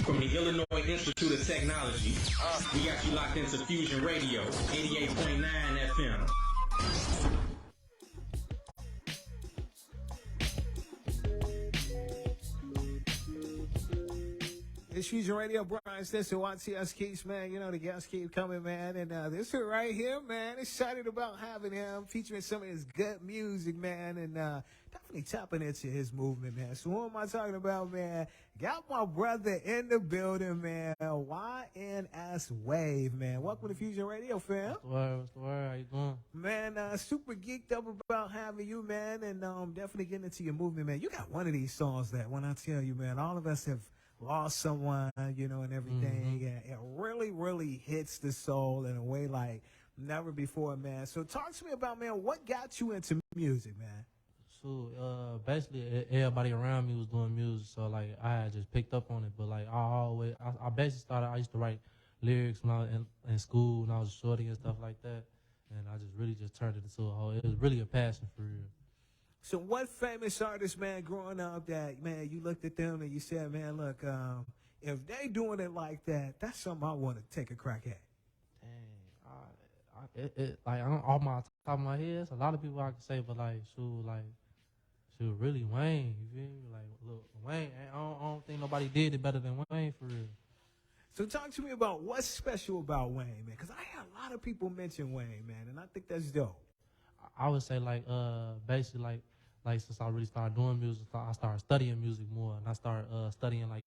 From the Illinois Institute of Technology, we got you locked into Fusion Radio, 88.9 FM. It's Fusion Radio, Brian Stetson, YTS Keys, man. You know, the guests keep coming, man. And this one right here, man, excited about having him, featuring some of his good music, man. And definitely tapping into his movement, man. So who am I talking about, man? Got my brother in the building, man. YNS Wave, man. Welcome to Fusion Radio, fam. What's the word? What's the word? How you doing? Man, super geeked up about having you, man. And definitely getting into your movement, man. You got one of these songs that, when I tell you, man, all of us have lost someone, you know, and everything. And it really, really hits the soul in a way like never before, man. So talk to me about, man, what got you into music, man? So, basically, everybody around me was doing music, so, like, I had just picked up on it. But, like, I basically started, I used to write lyrics when I was in school, when I was a shorty and stuff like that. And I just really just turned it into a whole, it was really a passion for real. So what famous artist, man, growing up that, man, you looked at them and you said, man, look, if they doing it like that, that's something I want to take a crack at? Dang, like, off my top of my head, it's a lot of people I can say, but, like, shoot, really Wayne, you feel me? Like, look, Wayne, I don't think nobody did it better than Wayne, for real. So talk to me about what's special about Wayne, man, because I had a lot of people mention Wayne, man, and I think that's dope. I would say, like, basically, like since I really started doing music, I started studying music more, and I started studying, like,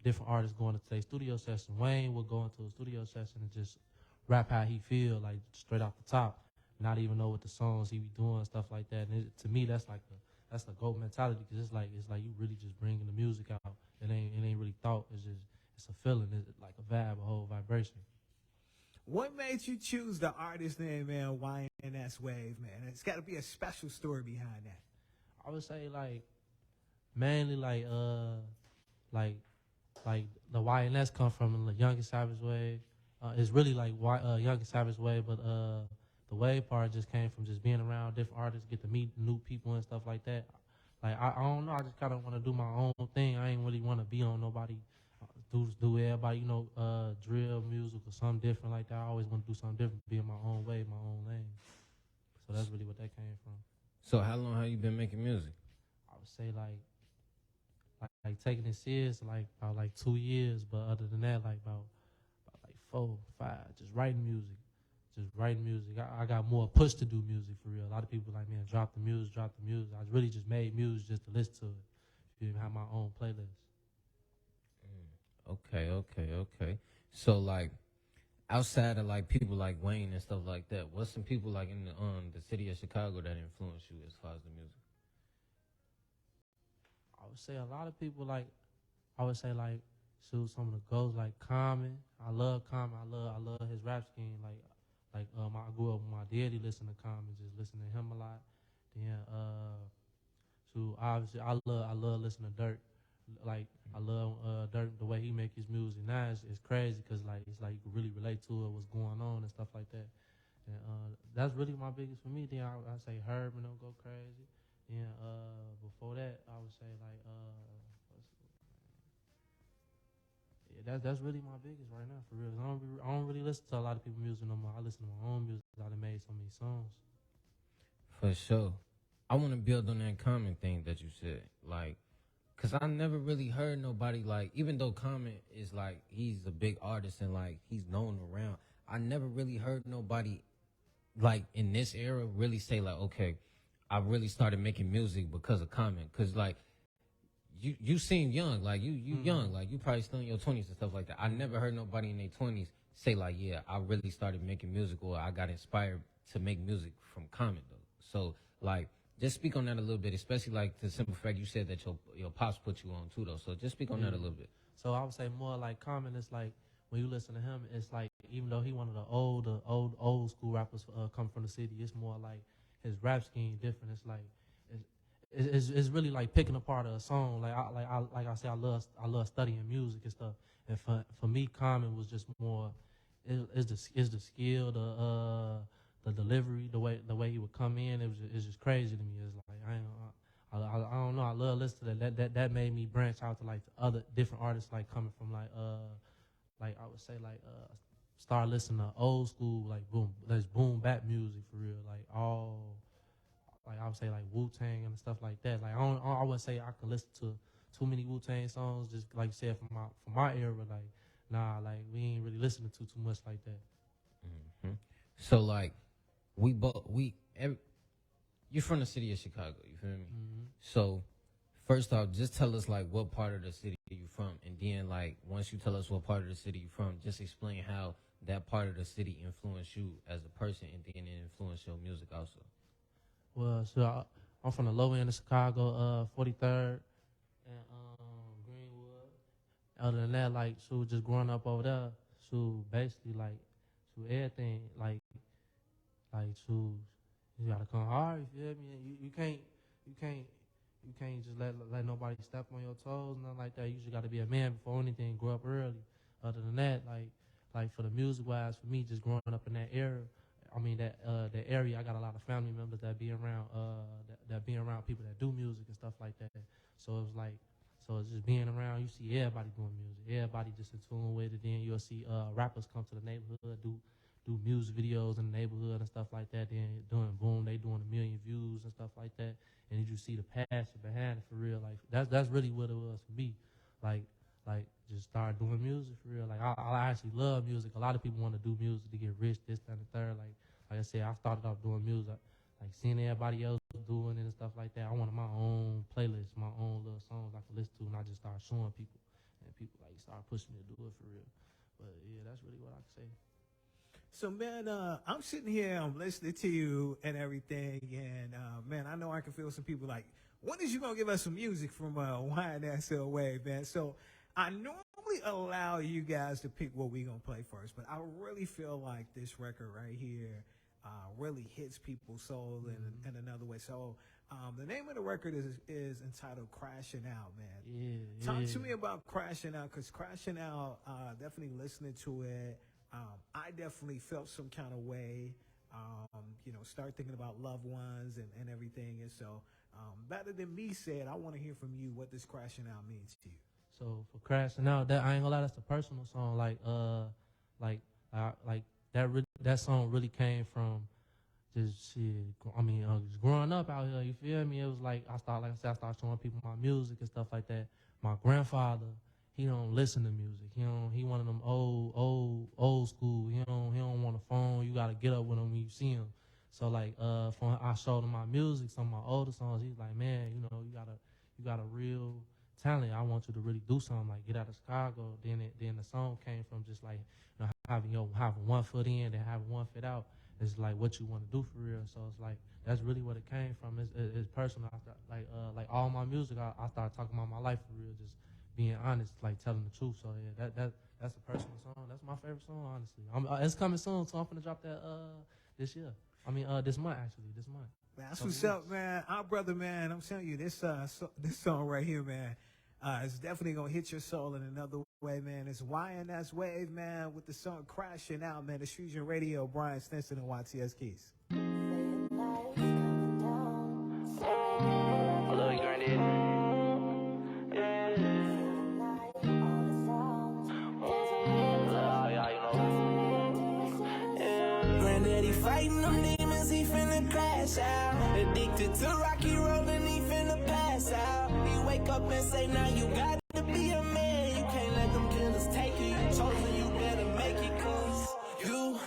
different artists going to their studio session. Wayne would go into a studio session and just rap how he feel, like, straight off the top, not even know what the songs he be doing, stuff like that. And to me, that's the GOAT mentality, because it's like you really just bringing the music out. It ain't really thought. It's a feeling. It's like a vibe, a whole vibration. What made you choose the artist name, man, YNS Wave, man? It's got to be a special story behind that. I would say, like, mainly, like the YNS come from the Young and Savage Wave. It's really like Young and Savage Wave, but the wave part just came from just being around different artists, get to meet new people and stuff like that. Like, I don't know, I just kind of want to do my own thing. I ain't really want to be on nobody, do everybody, you know, drill music or something different like that. I always want to do something different, be in my own way, my own lane. So that's really what that came from. So how long have you been making music? I would say like taking it serious, like about like 2 years, but other than that, like about like 4, 5, just writing music. I got more push to do music for real. A lot of people like, man, drop the music. I really just made music just to listen to it. You know, have my own playlist. Okay. So, like, outside of, like, people like Wayne and stuff like that, what's some people, like, in the city of Chicago that influenced you as far as the music? I would say a lot of people, like, shoot, some of the GOATs, like Common. I love Common. I love his rap scheme. I grew up with my daddy listening to Common, just listening to him a lot. Then, shoot, obviously, I love listening to Dirt. Like, I love Dirt, the way he make his music. Now it's crazy, because, like, it's like you can really relate to it, what's going on and stuff like that. And that's really my biggest for me. Then I say Herb and don't go crazy. Then before that, I would say, like, that's really my biggest right now, for real. I don't really listen to a lot of people's music no more. I listen to my own music. I done made so many songs. For sure. I want to build on that Common thing that you said. Like, because I never really heard nobody, like, even though Common is, like, he's a big artist and, like, he's known around, I never really heard nobody, like, in this era really say, like, okay, I really started making music because of Common. Because, like, you seem young. Like, you young. Like, you probably still in your 20s and stuff like that. I never heard nobody in their 20s say, like, yeah, I really started making music, or I got inspired to make music from Common, though. So, like, just speak on that a little bit, especially, like, the simple fact you said that your pops put you on, too, though. So just speak on that a little bit. So I would say more like Common, it's like, when you listen to him, it's like, even though he one of the old school rappers come from the city, it's more like his rap scheme different. It's like, it's really like picking apart a song. Like I say, I love studying music and stuff. And for me, Common was just more, is the skill, the delivery, the way he would come in. It's just crazy to me. It's like I I don't know. I love listening to that. That made me branch out to like the other different artists, like coming from like I would say like start listening to old school like boom bap music for real, like all like I would say like Wu-Tang and stuff like that. Like I wouldn't say I can listen to too many Wu-Tang songs, just like you said from my era. Like nah, like we ain't really listening to too much like that. Mm-hmm. So like you're from the city of Chicago, you feel me? Mm-hmm. So first off, just tell us like what part of the city you're from, and then like once you tell us what part of the city you're from, just explain how that part of the city influenced you as a person, and then it influenced your music also. Well, so I'm from the low end of Chicago, 43rd and Greenwood. Other than that, like, so just growing up over there, so basically, like, so everything, like, so you gotta come hard. You feel me? You can't just let nobody step on your toes, nothing like that. You just gotta be a man before anything. Grow up early. Other than that, like for the music wise, for me, just growing up in that era. I mean that area. I got a lot of family members that be around that be around people that do music and stuff like that. So it's like, so it's just being around. You see everybody doing music. Everybody just in tune with it. Then you'll see rappers come to the neighborhood, do music videos in the neighborhood and stuff like that. Then doing boom, they doing 1 million views and stuff like that. And you see the passion behind it for real. Like that's really what it was for me. Like just start doing music for real. Like I actually love music. A lot of people want to do music to get rich, this, that, and the third. Like I said, I started off doing music, like seeing everybody else doing it and stuff like that. I wanted my own playlist, my own little songs I could listen to, and I just started showing people, and people like started pushing me to do it for real. But yeah, that's really what I can say. So, man, I'm sitting here, I'm listening to you and everything, and, man, I know I can feel some people like, when is you going to give us some music from YNSL Wave, man? So I normally allow you guys to pick what we're going to play first, but I really feel like this record right here really hits people's soul in another way. So the name of the record is entitled Crashing Out, man. Yeah. Talk to me about Crashing Out, because Crashing Out, definitely listening to it, I definitely felt some kind of way, start thinking about loved ones and everything. And so better than me said, I want to hear from you what this Crashing Out means to you. So for Crashing Out, that I ain't gonna lie, that's a personal song. That song really came from just shit. I mean, just growing up out here. You feel me? It was like I started showing people my music and stuff like that. My grandfather, he don't listen to music. He one of them old school. He don't want a phone. You gotta get up with him when you see him. So like, I showed him my music, some of my older songs. He's like, man, you got a real talent. I want you to really do something, like get out of Chicago. Then the song came from just like, having one foot in and having one foot out. It's like what you want to do for real. So it's like that's really what it came from. It's personal. Like all my music, I started talking about my life for real, just being honest, like telling the truth. So yeah, that's a personal song. That's my favorite song, honestly. It's coming soon, so I'm gonna drop that this year. I mean this month actually. This month. That's what's up, man. Our brother, man. I'm telling you, this song right here, man. It's definitely gonna hit your soul in another way, man. It's YNS Wave, man, with the song Crashing Out, man. It's Fusion Radio, Brian Stinson and YTS Keys. Hello, you granddaddy. Granddaddy fighting them demons, he finna crash out. Addicted to Rocky Road and he finna pass out. He wake up and say, now you got to be a man. You can't let them killers take you. You chosen, you better make it, cause you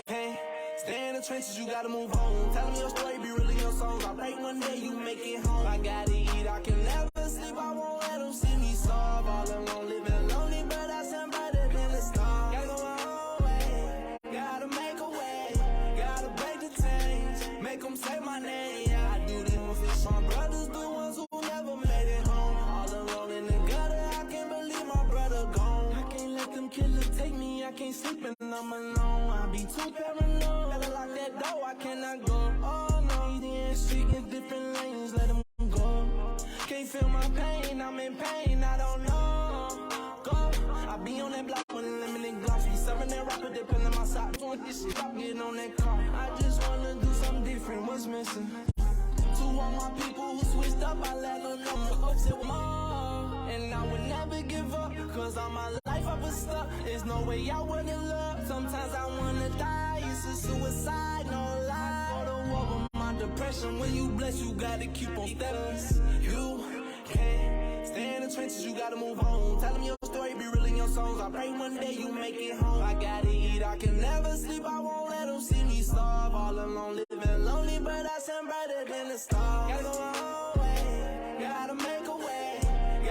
can't stay in the trenches, you gotta move on. Tell them your story, be really your songs. I pray one day you make it home. I gotta eat, I can never sleep, I won't let them see me starve. All alone, living lonely, but I sound better than the stars. Gotta go my own way, gotta make a way, gotta break the chains, make them say my name. Yeah, I do this one for my brothers, the ones who never made it home. All alone in the gutter, I can't believe my brother gone. I can't let them killers take me, I can't sleep and I'm alone. I be too paranoid, gotta lock that door, I cannot go. Oh no, the end street in different lanes, let them go. Can't feel my pain, I'm in pain, I don't know. Go, I be on that block with limited gloss. Be serving that rapper, depending on my side. Doing this shit, stop getting on that car. I just wanna do something different, what's missing? To all my people who switched up, I let them know my hopes it more. And I would never give up, cause all my life I was stuck. There's no way I wouldn't love. Sometimes I wanna die, it's a suicide, no lie. Go to war with my depression. When you blessed, you gotta keep on stepping. You can't stay in the trenches, you gotta move on. Tell them your story, be real in your songs. I pray one day you make it home. I gotta eat, I can never sleep, I won't let them see me starve. All alone, living lonely, but I sound brighter than the stars. Gotta go my own way, gotta make a way.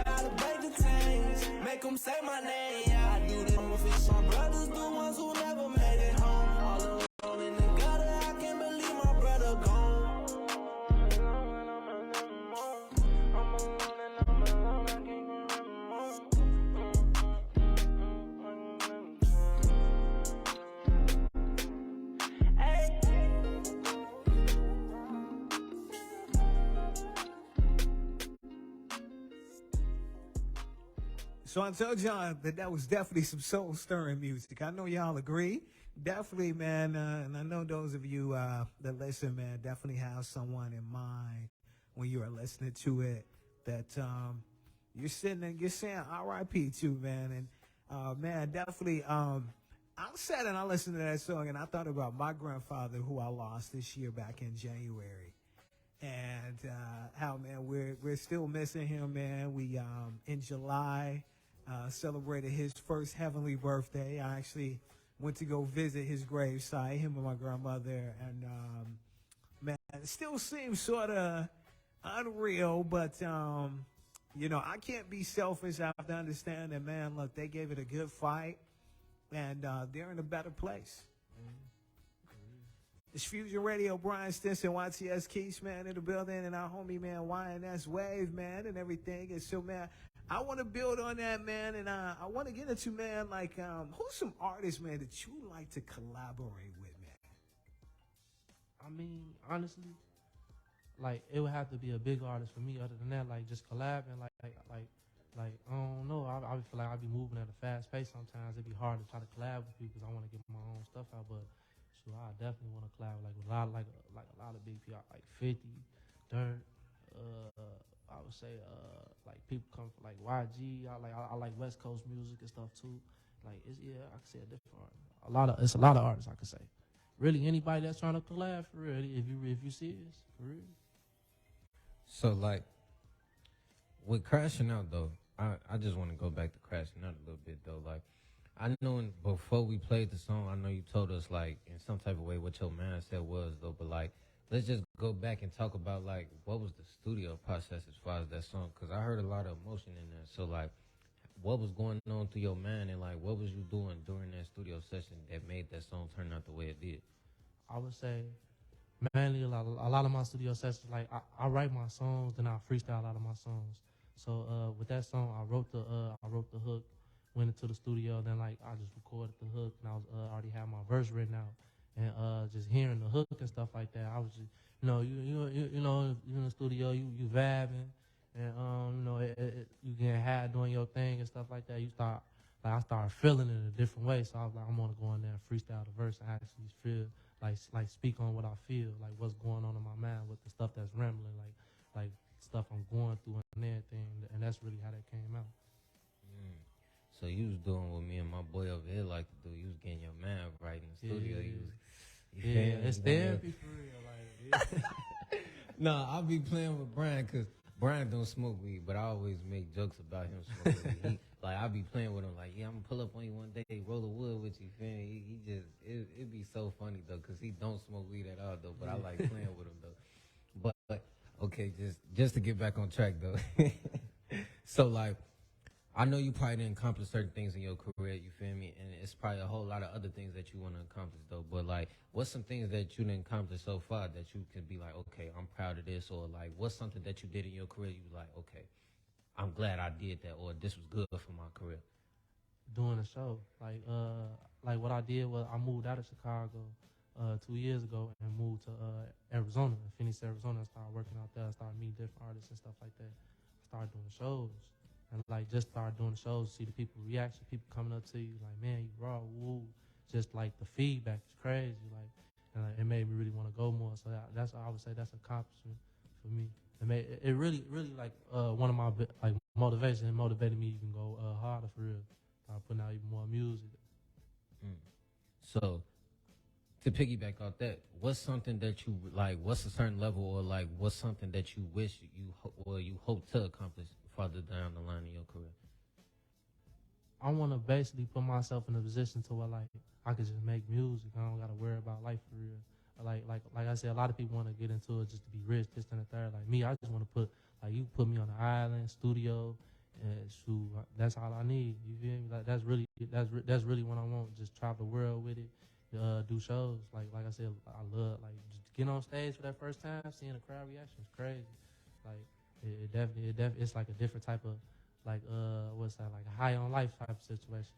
Gotta break the chains, make them say my name. Yeah, I do this for fish. My brothers, the ones who never made it home. All alone in the gutter, I can't believe my brother gone. So I told y'all that was definitely some soul stirring music. I know y'all agree. Definitely, man. And I know those of you that listen, man, definitely have someone in mind when you are listening to it that you're sitting and you're saying R.I.P. to, man. And man, definitely. I sat and I listened to that song and I thought about my grandfather who I lost this year back in January. And how, man, we're still missing him, man. We in July celebrated his first heavenly birthday. I actually went to go visit his gravesite, him and my grandmother, and man, it still seems sort of unreal, but you know, I can't be selfish. I have to understand that, man, look, they gave it a good fight, and they're in a better place. It's Fusion Radio, Brian Stinson, YTS Keys, man, in the building, and our homie, man, YNS Wave, man, and everything. And so, man, I want to build on that, man, and I want to get into, man, like, who's some artists, man, that you like to collaborate with, man? I mean, honestly, like, it would have to be a big artist for me. Other than that, like, just collabing, like I don't know. I feel like I be moving at a fast pace sometimes. It'd be hard to try to collab with people because I want to get my own stuff out, but sure, I definitely want to collab with a lot of big people, like 50, Dirt. I would say like people come from like YG. I like West Coast music and stuff too. Like I can say a different artist. It's a lot of artists I could say. Really, anybody that's trying to collab for real. If you serious for real. So like with Crashing Out though, I just want to go back to Crashing Out a little bit though. Like I know before we played the song, I know you told us like in some type of way what your mindset was though, but like let's just go back and talk about like what was the studio process as far as that song, because I heard a lot of emotion in there. So like what was going on through your mind and like what was you doing during that studio session that made that song turn out the way it did? I would say mainly a lot of my studio sessions, like I write my songs and I freestyle a lot of my songs. So with that song, I wrote the hook, went into the studio, then like I just recorded the hook, and I was already had my verse written out, and just hearing the hook and stuff like that, I was just, you know you in the studio, you vibing, and you know you getting high doing your thing and stuff like that. I started feeling it in a different way, so I was like, I'm gonna go in there and freestyle the verse and actually feel like speak on what I feel, like what's going on in my mind with the stuff that's rambling, like stuff I'm going through and everything, and that's really how that came out. So you was doing what me and my boy over here like to do. You was getting your mind right in the studio. It's therapy for real. Like, No, I'll be playing with Brian because Brian don't smoke weed, but I always make jokes about him smoking weed. Like I be playing with him, like, yeah, I'm gonna pull up on you one day, roll a wood with you. Feel me? He just it'd be so funny though, cause he don't smoke weed at all though. But I like playing with him though. But okay, just to get back on track though. So like, I know you probably didn't accomplish certain things in your career, you feel me? And it's probably a whole lot of other things that you want to accomplish, though. But, like, what's some things that you didn't accomplish so far that you can be like, okay, I'm proud of this? Or, like, what's something that you did in your career you was like, okay, I'm glad I did that, or this was good for my career? Doing a show. Like what I did was I moved out of Chicago 2 years ago and moved to Arizona, Phoenix, Arizona. I started working out there. I started meeting different artists and stuff like that. I started doing shows. And like just started doing shows, see the people reaction, people coming up to you like, man, you raw, woo. Just like the feedback is crazy, like, and it made me really want to go more. So that's I would say that's an accomplishment for me. it really like one of my like motivation. It motivated me even go harder for real. Putting out even more music. So, to piggyback off that, what's something that you like? What's a certain level, or like what's something that you wish you hope to accomplish farther down the line in your career? I want to basically put myself in a position to where like I could just make music. I don't gotta worry about life for real. Like I said, a lot of people want to get into it just to be rich, this and the third. Like me, I just want to put like you put me on the island studio, and shoot, that's all I need. You feel me? Like that's really what I want. Just travel the world with it, do shows. Like I said, I love like just get on stage for that first time, seeing the crowd reaction is crazy. Like it definitely it's like a different type of like what's that, like a high on life type of situation.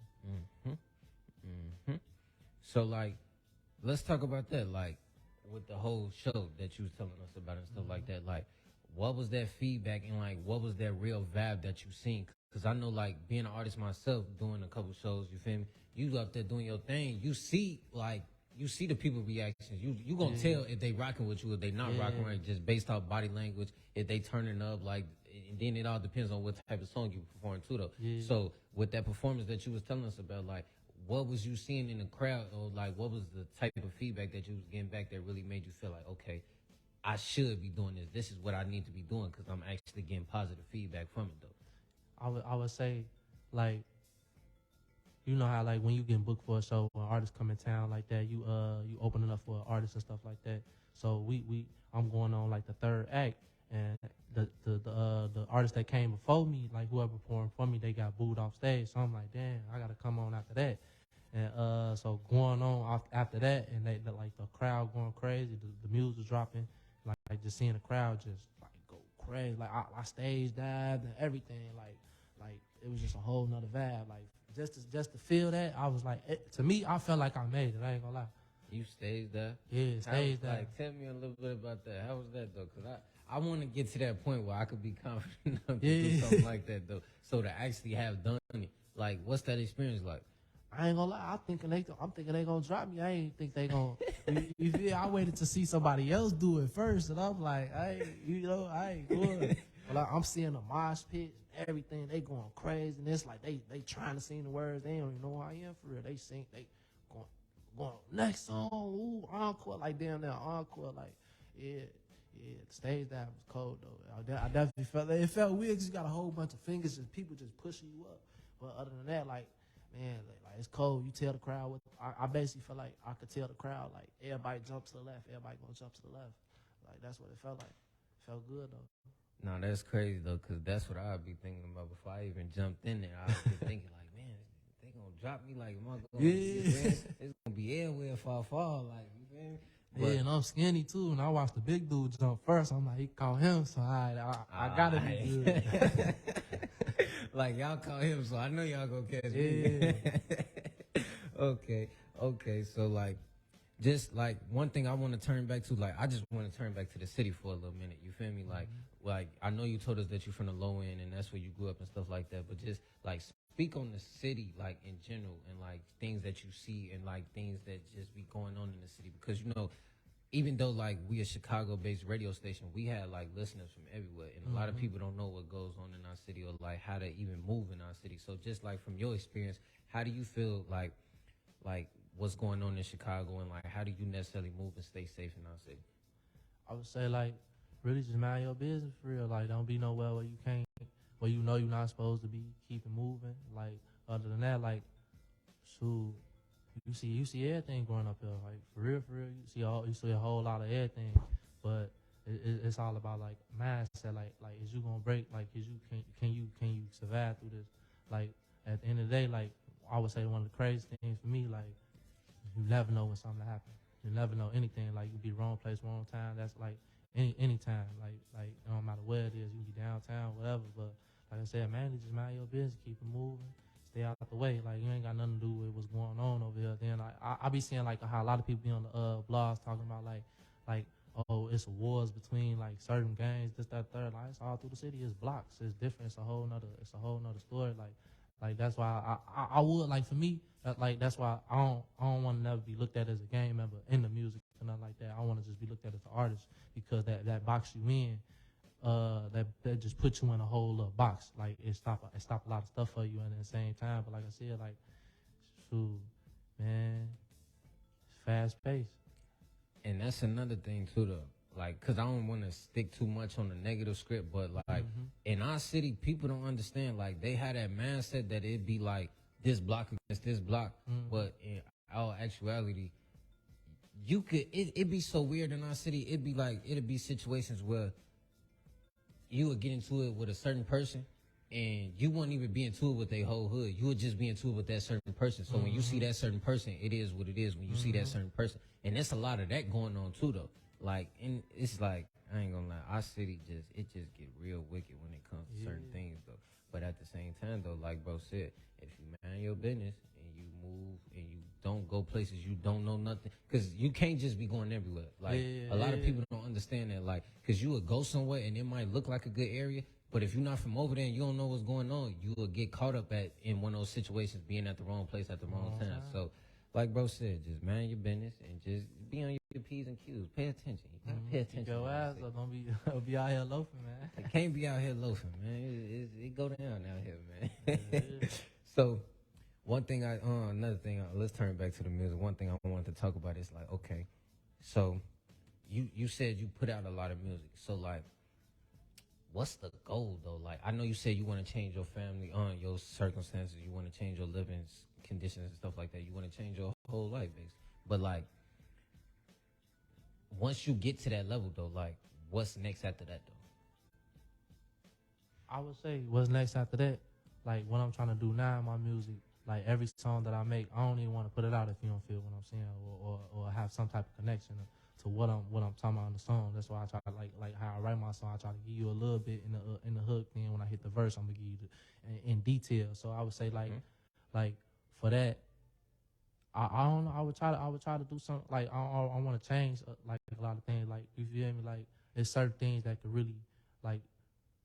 So like, let's talk about that. Like with the whole show that you was telling us about and stuff like that. Like, what was that feedback and like what was that real vibe that you seen? Because I know like being an artist myself, doing a couple shows, you feel me? You up there doing your thing. You see the people reactions. You gonna tell if they rocking with you, if they not rocking right, just based off body language. If they turning up, like, and then it all depends on what type of song you perform too, though. Yeah. So with that performance that you was telling us about, like, what was you seeing in the crowd, or like what was the type of feedback that you was getting back that really made you feel like, okay, I should be doing this. This is what I need to be doing because I'm actually getting positive feedback from it, though. I would say, like, you know how like when you get booked for a show, when artists come in town like that, you opening up for artists and stuff like that. So I'm going on like the third act, and the artists that came before me, like whoever performed for me, they got booed off stage. So I'm like, damn, I gotta come on after that. And so going on after that, and they like the crowd going crazy, the music dropping, like just seeing the crowd just like go crazy. Like I stage dived and everything. Like it was just a whole nother vibe. Like just to feel that, I was like, to me, I felt like I made it. I ain't gonna lie. You staged that? Yeah, stage dive. Like, tell me a little bit about that. How was that though? Because I want to get to that point where I could be confident enough to do something like that though. So to actually have done it, like, what's that experience like? I ain't gonna lie. I'm thinking they gonna drop me. I ain't think they gonna. you feel? I waited to see somebody else do it first, and I'm like, I ain't good. But I'm seeing the mosh pit, and everything. They going crazy, and it's like they trying to sing the words. They don't even know who I am for real. They sing. They going next song. Ooh, encore. Like damn, now encore. Like yeah. The stage dive was cold though. I definitely felt it. It felt weird because you got a whole bunch of fingers and people just pushing you up. But other than that, like, man, like it's cold. You tell the crowd what I basically felt like I could tell the crowd, like, everybody jump to the left, everybody gonna jump to the left. Like that's what it felt like. It felt good though. No, that's crazy though, because that's what I'd be thinking about before I even jumped in there. I'd be thinking like, man, they gonna drop me, like, am I gonna it's gonna be everywhere if I fall, like, you feel me? But, yeah, and I'm skinny too, and I watched the big dude jump first. I'm like, he caught him, so I gotta be good. Like, y'all caught him, so I know y'all gonna catch me. Okay, so like, just like one thing I want to turn back to, like, I just want to turn back to the city for a little minute. You feel me? Like I know you told us that you're from the low end and that's where you grew up and stuff like that, but just like speak on the city, like in general, and like things that you see and like things that just be going on in the city, because you know, even though like we a Chicago-based radio station, we had like listeners from everywhere, and a lot of people don't know what goes on in our city or like how to even move in our city. So just like from your experience, how do you feel like what's going on in Chicago, and like how do you necessarily move and stay safe in our city? I would say like really just mind your business for real. Like don't be nowhere where you can't, where you know you're not supposed to be. Keep it moving. Like other than that, like shoot. You see everything growing up here, like for real. You see a whole lot of everything, but it's all about like mindset. Like is you gonna break? Like is you can you survive through this? Like at the end of the day, like I would say one of the craziest things for me, like you never know when something happen. You never know anything. Like you be wrong place, wrong time. That's like any time. Like it don't matter where it is. You can be downtown, whatever. But like I said, man, just mind your business, keep it moving. Stay out the way. Like you ain't got nothing to do with what's going on over here. Then I be seeing like how a lot of people be on the blogs talking about like oh, it's wars between like certain gangs, this, that, third. Like it's all through the city. It's blocks. It's different. It's a whole nother story. Like that's why I would, like, for me, that's why I don't want to never be looked at as a gang member in the music or nothing like that. I want to just be looked at as an artist, because that box you in that just put you in a whole little box. Like it stop a lot of stuff for you, and at the same time, but like I said, like, shoot, man, it's fast paced. And that's another thing too, though. Like, cause I don't want to stick too much on the negative script, but like in our city, people don't understand. Like, they had that mindset that it'd be like this block against this block, but in our actuality, you could. It'd be so weird in our city. It'd be situations where you would get into it with a certain person, and you wouldn't even be into it with their whole hood. You would just be into it with that certain person. So when you see that certain person, it is what it is. When you see that certain person, and there's a lot of that going on too, though. Like, and it's like, I ain't gonna lie, our city just get real wicked when it comes to certain things, though. But at the same time, though, like bro said, if you mind your business and you move and you don't go places you don't know nothing, because you can't just be going everywhere. Like, a lot of people don't understand that, like, because you would go somewhere and it might look like a good area, but if you're not from over there and you don't know what's going on, you will get caught up in one of those situations, being at the wrong place at the wrong time. So, like bro said, just mind your business and just be on your P's and Q's. Pay attention. You gotta pay attention. Keep your ass up. Don't be out here loafing, man. You can't be out here loafing, man. It go down out here, man. So, another thing, let's turn back to the music. One thing I wanted to talk about is like, okay, so you said you put out a lot of music. So like, what's the goal though? Like, I know you said you want to change your family, your circumstances. You want to change your living conditions and stuff like that. You want to change your whole life, basically. But like, once you get to that level though, like, what's next after that though? I would say what's next after that, like what I'm trying to do now in my music, like every song that I make, I don't even want to put it out if you don't feel what I'm saying, or have some type of connection to what I'm talking about in the song. That's why I try to like how I write my song. I try to give you a little bit in the hook. Then when I hit the verse, I'm gonna give you in detail. So I would say like for that, I don't know. I would try to do something like I want to change like a lot of things. Like, you feel me? Like, there's certain things that could really like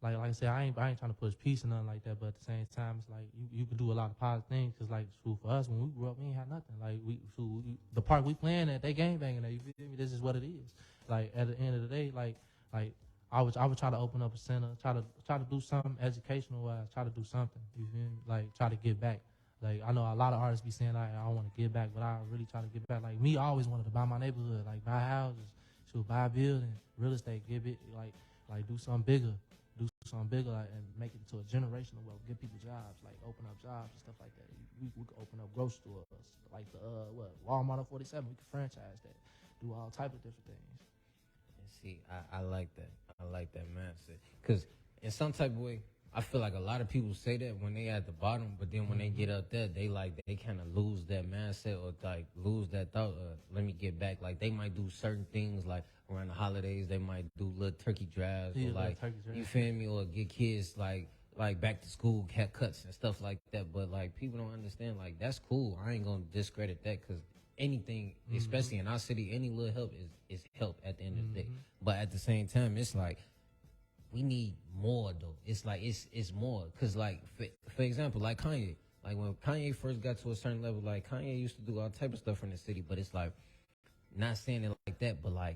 I said, I ain't trying to push peace or nothing like that. But at the same time, it's like you can do a lot of positive things. Cause like, for us, when we grew up, we ain't had nothing. Like, the park we playing at, they gang banging at. You feel me? This is what it is. Like, at the end of the day, like I would try to open up a center, try to do something educational wise, try to do something. You feel me? Like, try to give back. Like, I know a lot of artists be saying, like, I want to give back, but I really try to give back. Like, me, I always wanted to buy my neighborhood, like, buy houses, buy a building, real estate, give it, like do something bigger, like, and make it to a generational wealth, give people jobs, like, open up jobs and stuff like that. We could open up grocery stores, like the, Walmart on 47, we could franchise that, do all type of different things. And see, I like that. I like that mindset. Because in some type of way, I feel like a lot of people say that when they at the bottom, but then when they get up there, they kind of lose that mindset, or like lose that thought. Let me get back. Like, they might do certain things, like around the holidays, they might do little turkey drives, or like, you feel me, or get kids like back to school haircuts and stuff like that. But like, people don't understand. Like, that's cool. I ain't gonna discredit that, because anything, especially in our city, any little help is help at the end of the day. But at the same time, it's like, we need more though. It's like it's more, cause like for example, like Kanye, like when Kanye first got to a certain level, like Kanye used to do all type of stuff in the city, but it's like, not saying it like that, but like,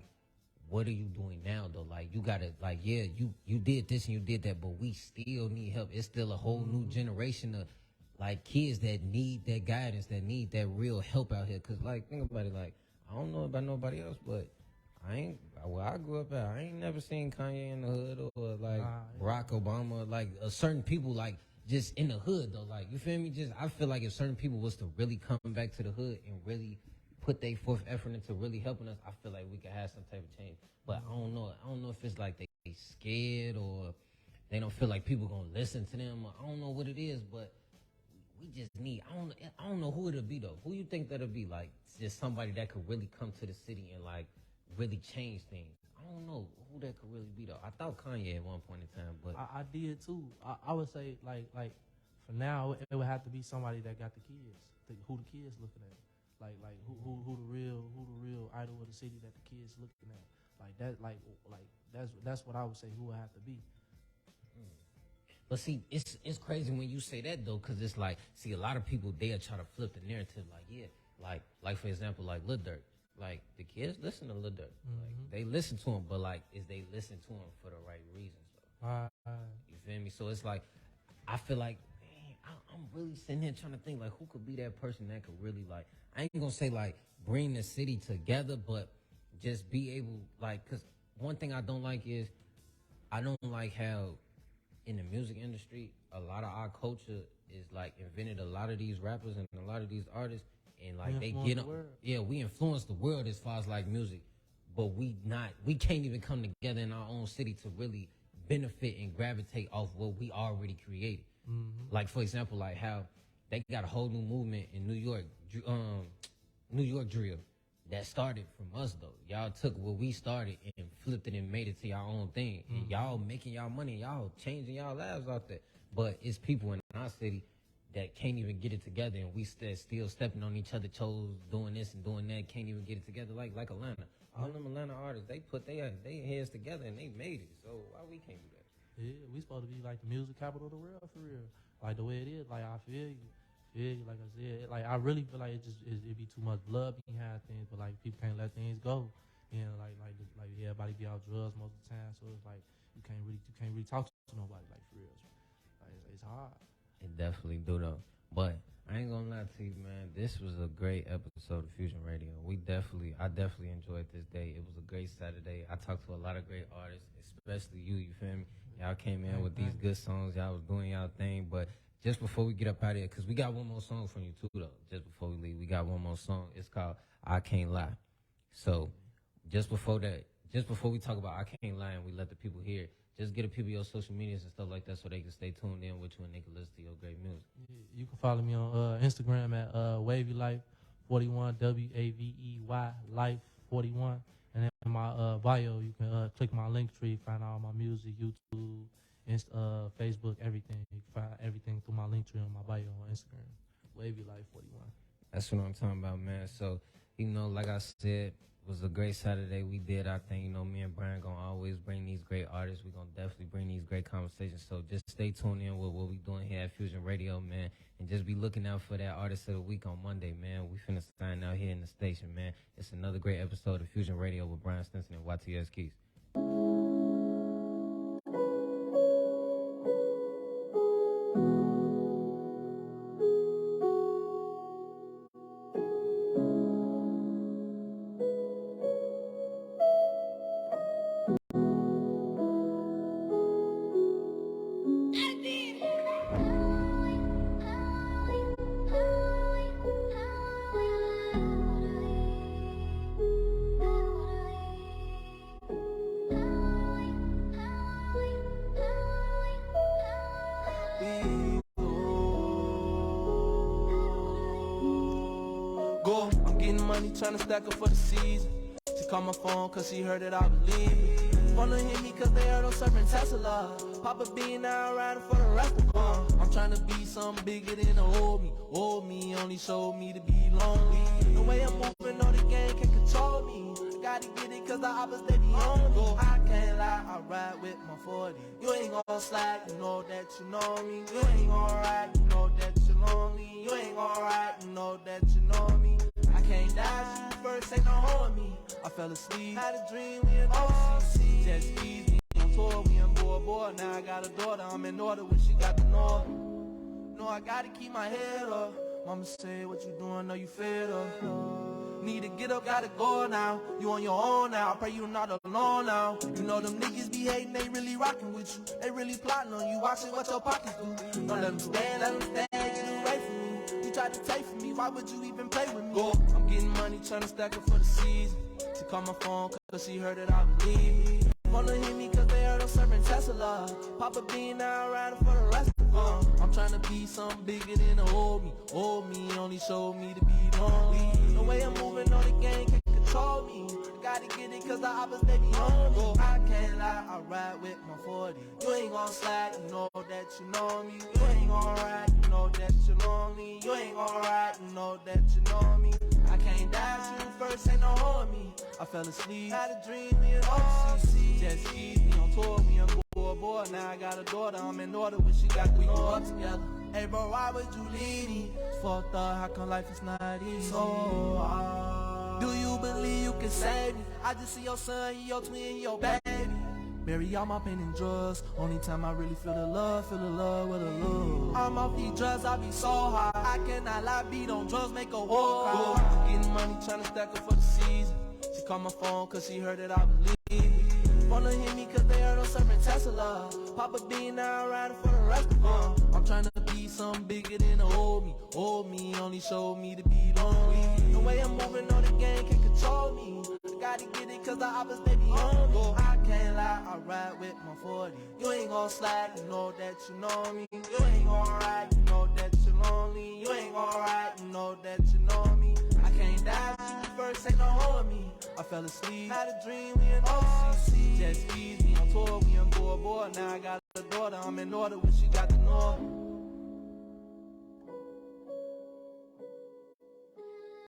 what are you doing now though? Like, you gotta, like, yeah, you did this and you did that, but we still need help. It's still a whole new generation of like kids that need that guidance, that need that real help out here. Cause like, think about it, like, I don't know about nobody else, but where I grew up at, I ain't never seen Kanye in the hood, or like Barack Obama, like certain people, like just in the hood though. Like, you feel me? Just, I feel like if certain people was to really come back to the hood and really put their forth effort into really helping us, I feel like we could have some type of change. But I don't know if it's like they scared, or they don't feel like people gonna listen to them, or I don't know what it is, but we just need, I don't know who it'll be though. Who you think that'll be? Like, just somebody that could really come to the city and like really change things. I don't know who that could really be though. I thought Kanye at one point in time, but I did too. I would say like for now it would have to be somebody that got the kids, who the kids looking at, like who the real idol of the city that the kids looking at, like that, like that's what I would say who would have to be. But see, it's crazy when you say that though, because it's like, see, a lot of people, they'll try to flip the narrative, like, yeah, like for example, like Lil Durk. Like, the kids listen to Lil Durk. Like, they listen to him, but like, is they listen to him for the right reasons though? You feel me? So it's like, I feel like, man, I'm really sitting here trying to think, like, who could be that person that could really, like, I ain't gonna say, like, bring the city together, but just be able, like, because one thing I don't like is, I don't like how in the music industry, a lot of our culture is, like, invented a lot of these rappers and a lot of these artists, and, like, they get them. Yeah, we influence the world as far as, like, music, but we can't even come together in our own city to really benefit and gravitate off what we already created. Like, for example, like how they got a whole new movement in New York drill that started from us, though. Y'all took what we started and flipped it and made it to y'all own thing. And y'all making y'all money, y'all changing y'all lives out there. But it's people in our city that can't even get it together, and we still stepping on each other's toes, doing this and doing that, can't even get it together like Atlanta. All them Atlanta artists, they put their heads together and they made it. So why we can't do that? Yeah, we supposed to be like the music capital of the world for real. Like the way it is. Like I feel you. Like I said, like I really feel like it be too much blood behind things, but like people can't let things go. And like everybody be out drugs most of the time, so it's like you can't really talk to nobody like for real. Like it's hard. It definitely do though. But I ain't gonna lie to you, man. This was a great episode of Fusion Radio. I definitely enjoyed this day. It was a great Saturday. I talked to a lot of great artists, especially you feel me? Y'all came in with these good songs. Y'all was doing y'all thing. But just before we get up out of here, because we got one more song from you too, though. Just before we leave, we got one more song. It's called I Can't Lie. So just before we talk about I Can't Lie and we let the people hear it, just get the people your social medias and stuff like that so they can stay tuned in with you and they can listen to your great music. Yeah, you can follow me on Instagram at Wavy Life 41, WAVEY Life 41. And then in my bio, you can click my link tree, find all my music, YouTube, Facebook, everything. You can find everything through my link tree on my bio on Instagram. Wavy Life 41. That's what I'm talking about, man. So, like I said, it was a great Saturday. We did our thing. Me and Brian gonna always bring these great artists. We gonna definitely bring these great conversations. So just stay tuned in with what we doing here at Fusion Radio, man. And just be looking out for that Artist of the Week on Monday, man. We finna sign out here in the station, man. It's another great episode of Fusion Radio with Brian Stinson and YTS Keys. Tryna stack up for the season. She called my phone cause she heard that I was leaving. Wanna hit me cause they heard I'm serving Tesla. Papa being now riding for the rest of them. I'm tryna be something bigger than the old me. Old me only showed me to be lonely. The way I'm moving, no, the game can't control me. I gotta get it cause the opposite they be on me. I can't lie, I ride with my 40. You ain't gon' slide, you know that you know me. You ain't gon' ride, you know that you're lonely. You ain't gon' ride, you know that you know me. I can't die, you first ain't no hold me. I fell asleep, had a dream, we in OCC. Just easy, on tour, we in Bora. Now I got a daughter, I'm in order when she got the north. No, I gotta keep my head up. Mama say, what you doing, know you fed up. Need to get up, gotta go now. You on your own now, I pray you not alone now. You know them niggas be hating, they really rocking with you. They really plotting on you, watching what your pockets do. Don't let them stand, get away from me. You tried to take from me, why would you even play with me? Go, I'm getting money, tryna stack up for the season. She called my phone cause she heard that I was leaving. Wanna hit me cause they heard I'm serving Tesla. Papa being now riding for the rest of them. I'm tryna be something bigger than the old me. Old me only showed me to be lonely. The way I'm moving on the game can't control me. I gotta get it cause the opposite they be on me. I can't lie, I ride with my 40. You ain't gon' slide, you know that you know me. You ain't gon' ride, you know that you're lonely. You ain't gon' ride, you know that you know me. I can't die, you first ain't no hold me. I fell asleep, had a dream, me and OCC. Just easy, on tour, me and Bora. Now I got a daughter, I'm in order when she got we grew up together. Hey bro, why would you leave me? Fucked up, how come life is not easy? So hard. Do you believe you can save me? I just see your son, he your twin, your baby. Bury all my pain in drugs. Only time I really feel the love with the love. I'm off these drugs, I be so high. I cannot lie, beat on drugs, make a war cry. Getting money, tryna stack up for the season. She called my phone cause she heard that I believe. Wanna hit me cause they heard I'm serving Tesla. Papa Bean now riding for the rest of them. I'm tryna be something bigger than the old me. Old me only showed me to be lonely. The way I'm moving, no, the game can't control me. I gotta get it cause the oppas, they be on me. I can't lie, I ride with my 40. You ain't gon' slide, you know that you know me. You ain't gon' ride, you know that you're lonely. You ain't gon' ride, you know that you know me. I can't die, first ain't no hold me. I fell asleep, had a dream, we in OC. Just easy, on tour, we on board. Now I got a daughter, I'm in order when she got the north.